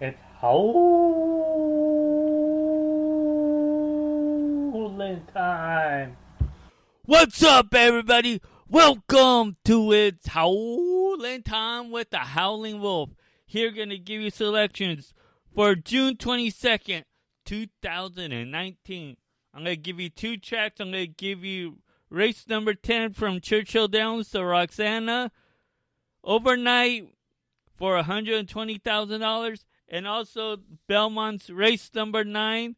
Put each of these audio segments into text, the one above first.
It's howling time. What's up, everybody? Welcome to It's Howling Time with the Howling Wolf. Here, gonna give you selections for June 22nd, 2019. I'm gonna give you two tracks. I'm gonna give you race number 10 from Churchill Downs to Roxana, Overnight for $120,000, and also Belmont's race number 9,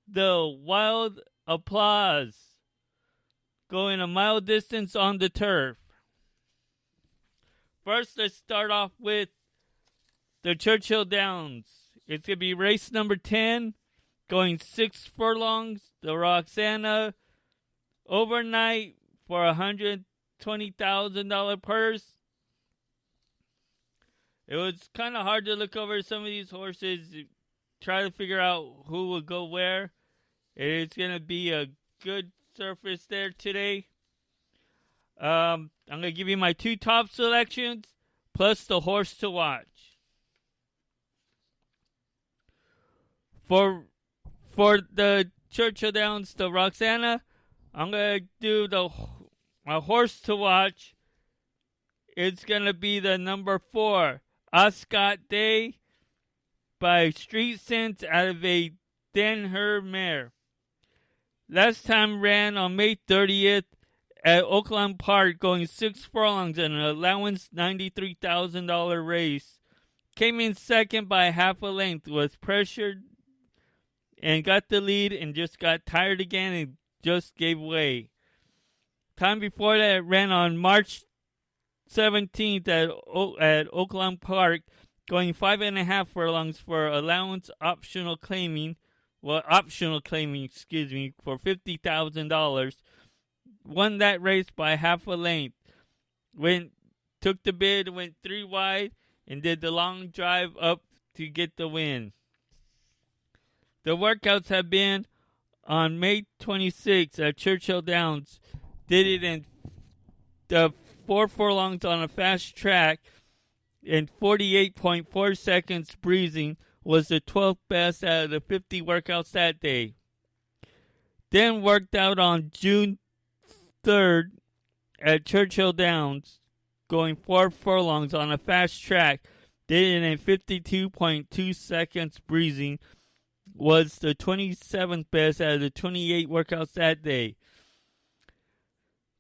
The Wild Applause, going a mile distance on the turf. First, let's start off with the Churchill Downs. It's going to be race number 10, going 6 furlongs, the Roxana, Overnight for $120,000 purse. It was kind of hard to look over some of these horses, try to figure out who will go where. It's going to be a good surface there today. I'm going to give you my two top selections, plus the horse to watch. For the Churchill Downs, the Roxana, I'm going to do my horse to watch. It's going to be the number 4, Ascot Day, by Street Sense out of a Den-Her mare. Last time ran on May 30th at Oakland Park, going 6 furlongs in an allowance $93,000 race. Came in second by half a length, was pressured and got the lead and just got tired again and just gave way. Time before that, it ran on March 17th at Oakland Park, going 5.5 furlongs for allowance optional claiming, for $50,000. Won that race by half a length. Took the bid, went 3 wide, and did the long drive up to get the win. The workouts have been on May 26th at Churchill Downs. Did it in the 4 furlongs on a fast track in 48.4 seconds breezing. Was the 12th best out of the 50 workouts that day. Then worked out on June 3rd at Churchill Downs, going 4 furlongs on a fast track. Did it in 52.2 seconds breezing. Was the 27th best out of the 28 workouts that day.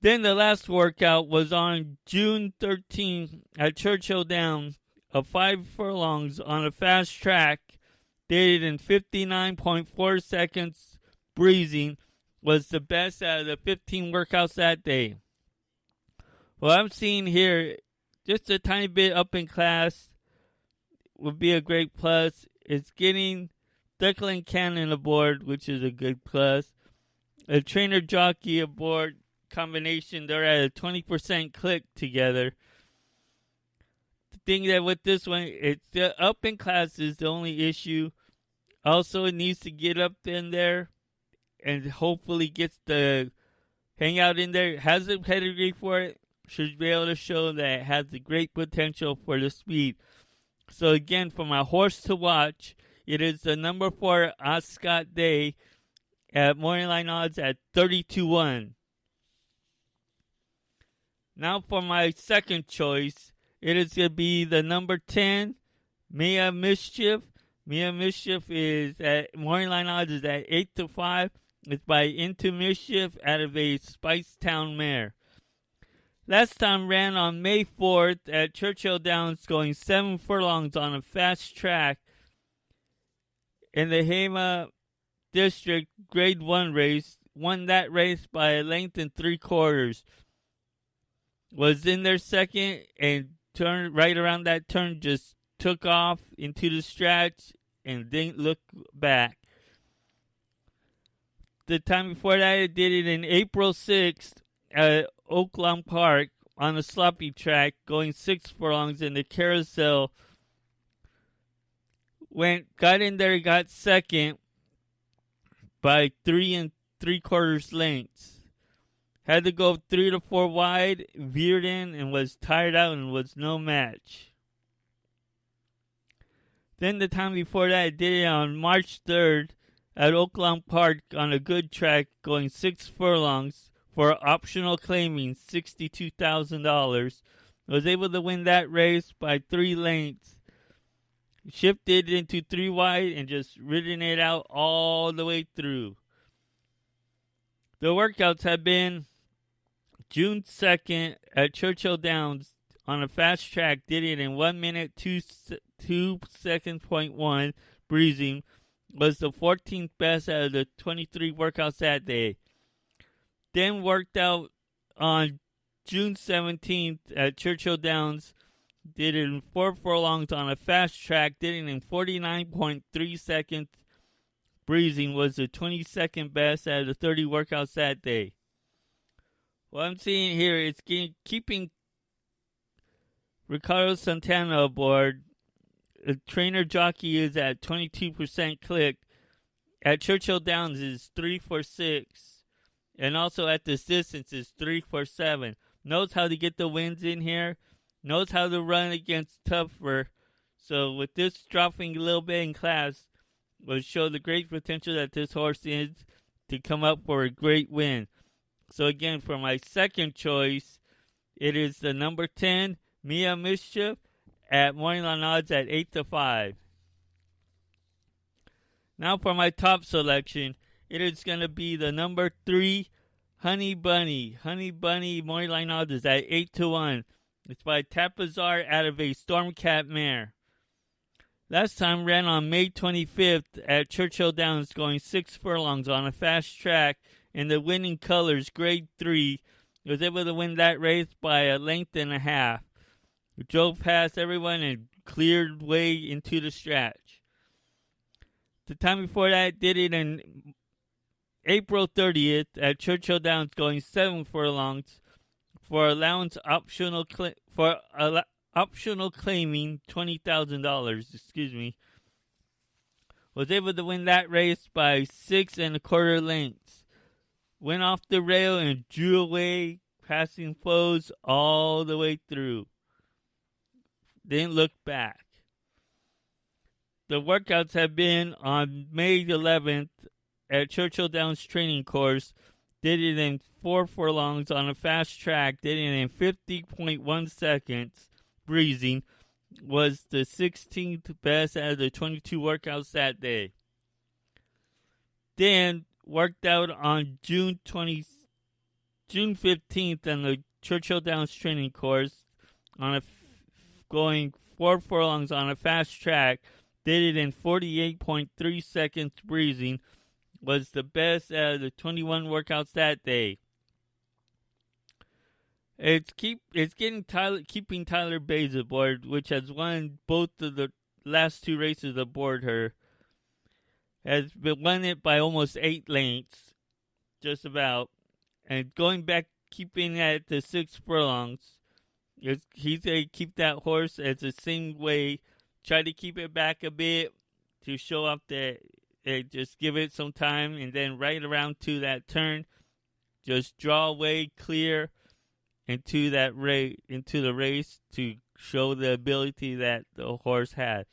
Then the last workout was on June 13th at Churchill Downs, of 5 furlongs on a fast track. Did it in 59.4 seconds breezing. Was the best out of the 15 workouts that day. Well, I'm seeing here just a tiny bit up in class would be a great plus. It's getting Declan Cannon aboard, which is a good plus. A trainer jockey aboard combination, they're at a 20% click together. The thing that with this one, it's the up in class is the only issue. Also, it needs to get up in there and hopefully gets the hangout in there. It has a pedigree for it. Should be able to show that it has the great potential for the speed. So again, for my horse to watch, it is the number 4 Ascot Day at morning line odds at 32-1. Now for my second choice, it is going to be the number 10, Mia Mischief. Mia Mischief is at morning line odds is at 8-5. It's by Into Mischief out of a Spice Town mare. Last time ran on May 4th at Churchill Downs, going 7 furlongs on a fast track in the Hema District Grade 1 race. Won that race by a length and 3/4. Was in there second and turned right around that turn, just took off into the stretch and didn't look back. The time before that, it did it in April 6th at Oakland Park on a sloppy track, going 6 furlongs in the carousel. Got in there, got second by 3 3/4 lengths. Had to go 3 to 4 wide, veered in, and was tired out and was no match. Then the time before that, I did it on March 3rd at Oaklawn Park on a good track going 6 furlongs for optional claiming $62,000. Was able to win that race by 3 lengths. Shifted into 3 wide and just ridden it out all the way through. The workouts have been June 2nd at Churchill Downs on a fast track. Did it in 1 minute, 2 seconds, .1. Breezing. Was the 14th best out of the 23 workouts that day. Then worked out on June 17th at Churchill Downs. Did it in 4 furlongs on a fast track. Did it in 49.3 seconds. Breezing was the 22nd best out of the 30 workouts that day. What I'm seeing here is keeping Ricardo Santana aboard. The trainer jockey is at 22% click. At Churchill Downs is 3 for 6. And also at this distance is 3 for 7. Knows how to get the wins in here. Knows how to run against tougher. So with this dropping a little bit in class, will show the great potential that this horse is to come up for a great win. So again, for my second choice, it is the number 10, Mia Mischief, at Morningline odds at 8-5. Now for my top selection, it is going to be the number 3, Honey Bunny. Honey Bunny, Morningline odds is at 8-1. It's by Tapazar out of a Stormcat mare. Last time ran on May 25th at Churchill Downs going 6 furlongs on a fast track in the winning colors, grade 3. Was able to win that race by a length and a half. Drove past everyone and cleared way into the stretch. The time before that, did it in April 30th at Churchill Downs going 7 furlongs for allowance optional optional claiming $20,000. Was able to win that race by 6 1/4 lengths. Went off the rail and drew away, passing foes all the way through. Didn't look back. The workouts have been on May 11th at Churchill Downs training course. Did it in 4 furlongs on a fast track. Did it in 50.1 seconds. Breezing. Was the 16th best out of the 22 workouts that day. Then worked out on June 15th on the Churchill Downs training course on going 4 furlongs on a fast track. Did it in 48.3 seconds. Breezing. Was the best out of the 21 workouts that day. It's keeping Tyler Bays aboard, which has won both of the last 2 races aboard her. Has won it by almost 8 lengths, just about. And going back, keeping at the 6 furlongs. He's going to keep that horse as the same way. Try to keep it back a bit to show up that just give it some time. And then right around to that turn, just draw away, clear into the race to show the ability that the horse has,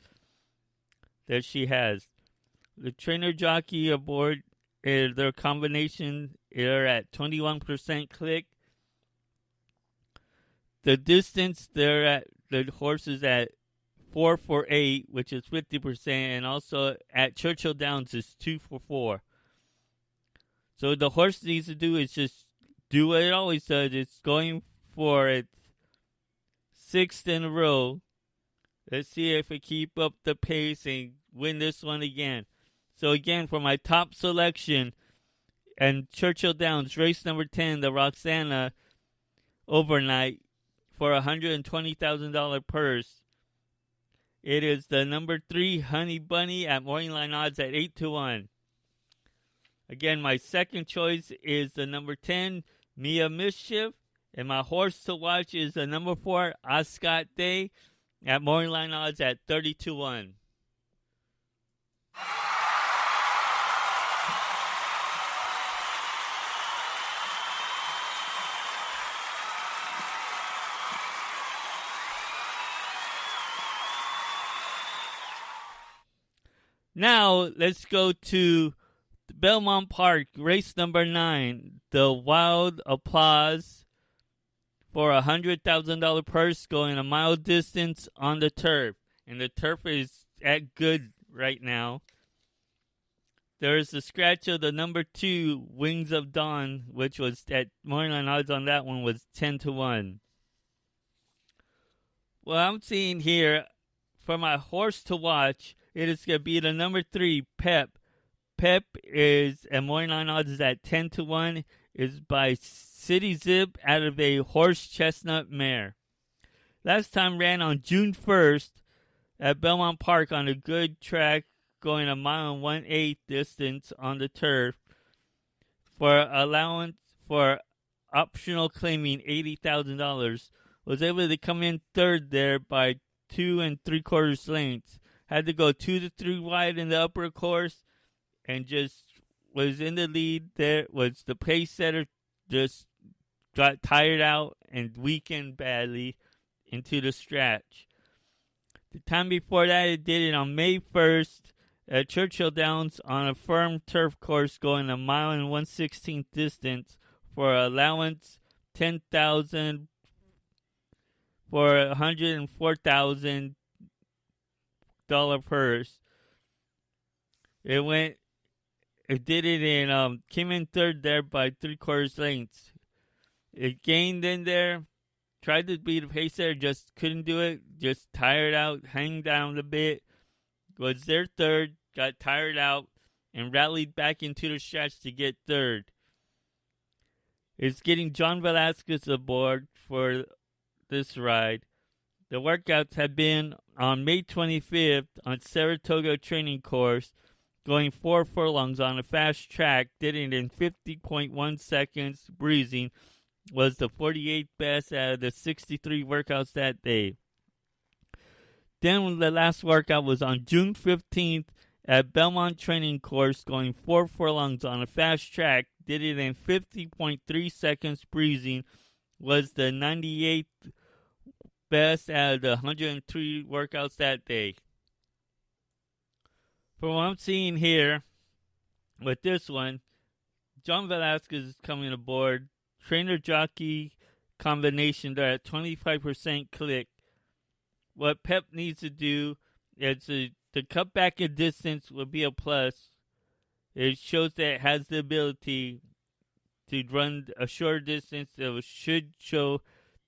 that she has. The trainer jockey aboard, their combination, they're at 21% click. The distance, the horse is at 4 for 8, which is 50%, and also at Churchill Downs is 2 for 4. So the horse needs to do is just do what it always does. It's going for its 6th in a row. Let's see if it keep up the pace and win this one again. So again, for my top selection and Churchill Downs, race number 10, the Roxana overnight for $120,000 purse. It is the number 3, Honey Bunny, at Morningline odds at 8-1. Again, my second choice is the number 10, Mia Mischief. And my horse to watch is the number 4, Ascot Day, at Morningline odds at 30-1. Now, let's go to Belmont Park, race number 9. The Wild Applause for a $100,000 purse going a mile distance on the turf. And the turf is at good right now. There's a scratch of the number 2, Wings of Dawn, which was at morning odds on that one was 10-1. Well, I'm seeing here for my horse to watch, it is going to be the number 3, Pep. Pep is at morning odds is at 10-1. Is by City Zip out of a horse chestnut mare. Last time ran on June 1st at Belmont Park on a good track, going a mile and 1/8 distance on the turf for allowance for optional claiming $80,000. Was able to come in third there by 2 3/4 lengths. Had to go 2 to 3 wide in the upper course and just was in the lead. There was the pace setter, just got tired out and weakened badly into the stretch. The time before that, it did it on May 1st at Churchill Downs on a firm turf course going a mile and 1/16 distance for allowance $10,000 for a $104,000 purse. It did it in, came in third there by 3/4 lengths. It gained in there, tried to beat a pace there, just couldn't do it, just tired out, hang down a bit. Was there third, got tired out, and rallied back into the stretch to get third. It's getting John Velasquez aboard for this ride. The workouts have been on May 25th on Saratoga Training Course, going 4 furlongs on a fast track, did it in 50.1 seconds, breezing, was the 48th best out of the 63 workouts that day. Then the last workout was on June 15th at Belmont Training Course, going 4 furlongs on a fast track, did it in 50.3 seconds, breezing, was the 98th best out of the 103 workouts that day. From what I'm seeing here with this one, John Velasquez is coming aboard. Trainer-jockey combination, they're at 25% click. What Pep needs to do is to cut back in distance would be a plus. It shows that it has the ability to run a short distance that should show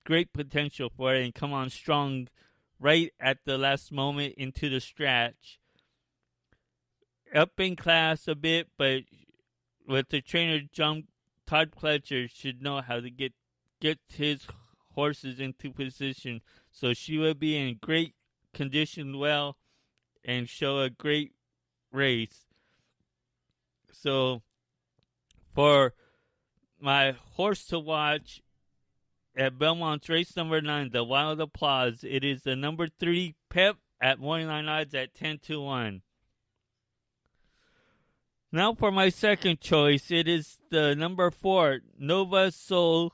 great potential for it and come on strong right at the last moment into the stretch. Up in class a bit, but with the trainer Todd Pletcher should know how to get his horses into position, so she will be in great condition well and show a great race. So for my horse to watch at Belmont's race number 9, the Wild Applause, it is the number 3 Pep at morning line odds at 10-1. Now for my second choice, it is the number 4, Nova Soul,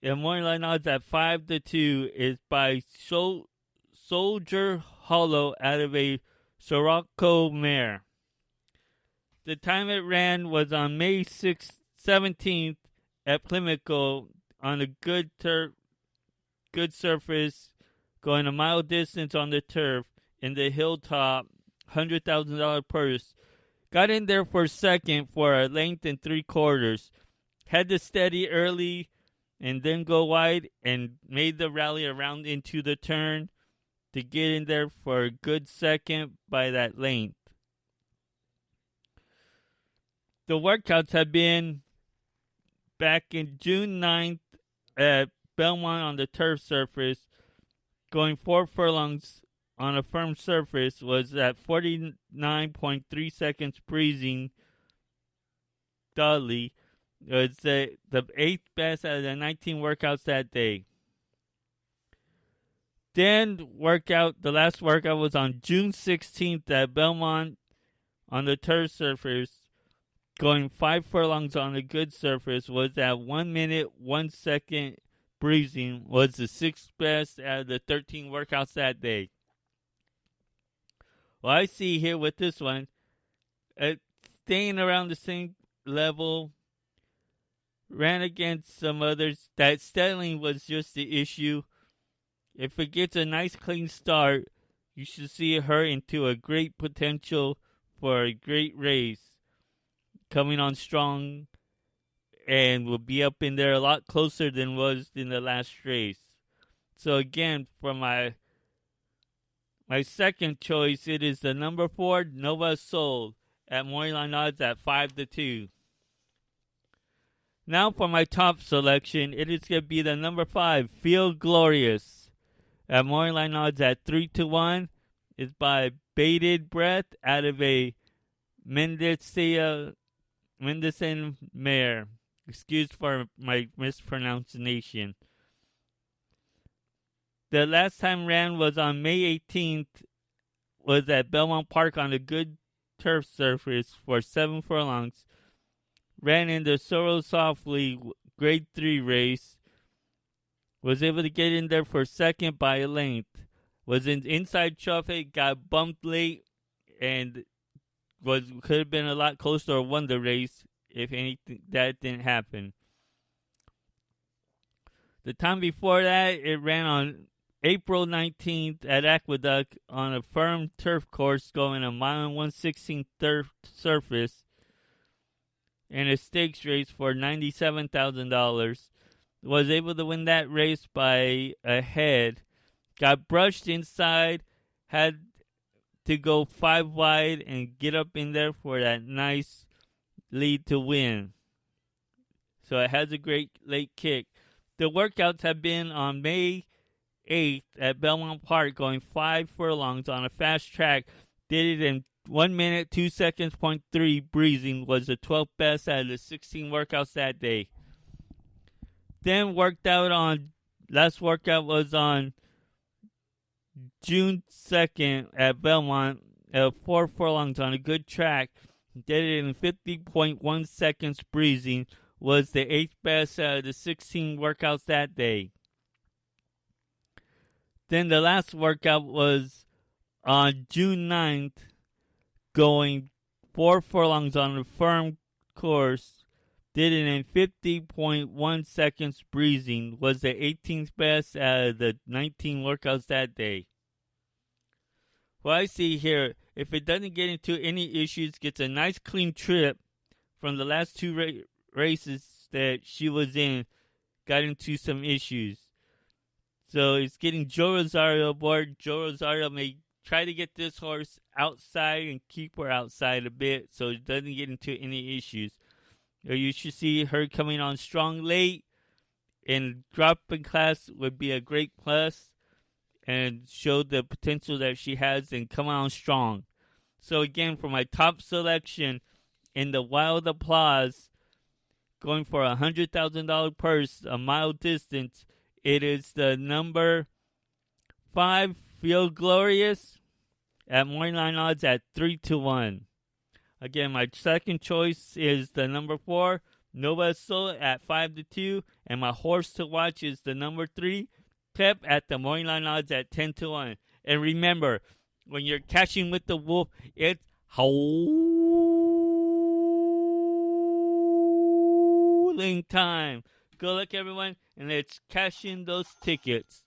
and morning line odds at 5-2 is by Soldier Hollow out of a Sirocco mare. The time it ran was on May 17th at Plymouth on a good surface, going a mile distance on the turf in the Hilltop, $100,000 purse. Got in there for second for a length and 3/4. Had to steady early and then go wide and made the rally around into the turn to get in there for a good second by that length. The workouts have been back in June 9th at Belmont on the turf surface, going 4 furlongs on a firm surface, was at 49.3 seconds breezing Dudley. It was the 8th best out of the 19 workouts that day. Then the last workout was on June 16th at Belmont on the turf surface, going 5 furlongs on a good surface, was at 1 minute, 1 second breezing, was the 6th best out of the 13 workouts that day. Well, I see here with this one, staying around the same level, ran against some others. That settling was just the issue. If it gets a nice clean start, you should see her into a great potential for a great race. Coming on strong and will be up in there a lot closer than was in the last race. So again, for my second choice, it is the number 4 Nova Soul at moneyline odds at 5-2. Now for my top selection, it is going to be the number 5 Feel Glorious at moneyline odds at 3-1. It's by Bated Breath out of a Mendocino mare. Excuse for my mispronunciation. The last time ran was on May 18th, was at Belmont Park on a good turf surface for 7 furlongs. Ran in the Sorrow Softly Grade 3 race. Was able to get in there for second by a length. Was in inside traffic, got bumped late, and could have been a lot closer or won the race if anything that didn't happen. The time before that, it ran on April 19th at Aqueduct on a firm turf course going a mile and 1/16 turf surface in a stakes race for $97,000. Was able to win that race by a head. Got brushed inside, had to go 5 wide and get up in there for that nice lead to win. So it has a great late kick. The workouts have been on May 8th at Belmont Park, going 5 furlongs on a fast track. Did it in 1 minute, 2 seconds, .3 breezing. Was the 12th best out of the 16 workouts that day. Then last workout was on June 2nd at Belmont at 4 furlongs on a good track. Did it in 50.1 seconds breezing. Was the 8th best out of the 16 workouts that day. Then the last workout was on June 9th, going 4 furlongs on a firm course. Did it in 50.1 seconds breezing. Was the 18th best out of the 19 workouts that day. Well, I see here, if it doesn't get into any issues, gets a nice clean trip from the last 2 races that she was in, got into some issues. So it's getting Joe Rosario aboard. Joe Rosario may try to get this horse outside and keep her outside a bit so it doesn't get into any issues. You should see her coming on strong late, and dropping class would be a great plus and show the potential that she has and come on strong. So again, for my top selection in the Wild Applause, going for a $100,000 purse, a mile distance, it is the number 5 Feel Glorious at moneyline odds at 3-1. Again, my second choice is the number 4 Nova Soul at 5-2, and my horse to watch is the number 3 Pep at the moneyline odds at 10-1. And remember, when you're catching with the wolf, it's howling time. Good luck, everyone, and let's cash in those tickets.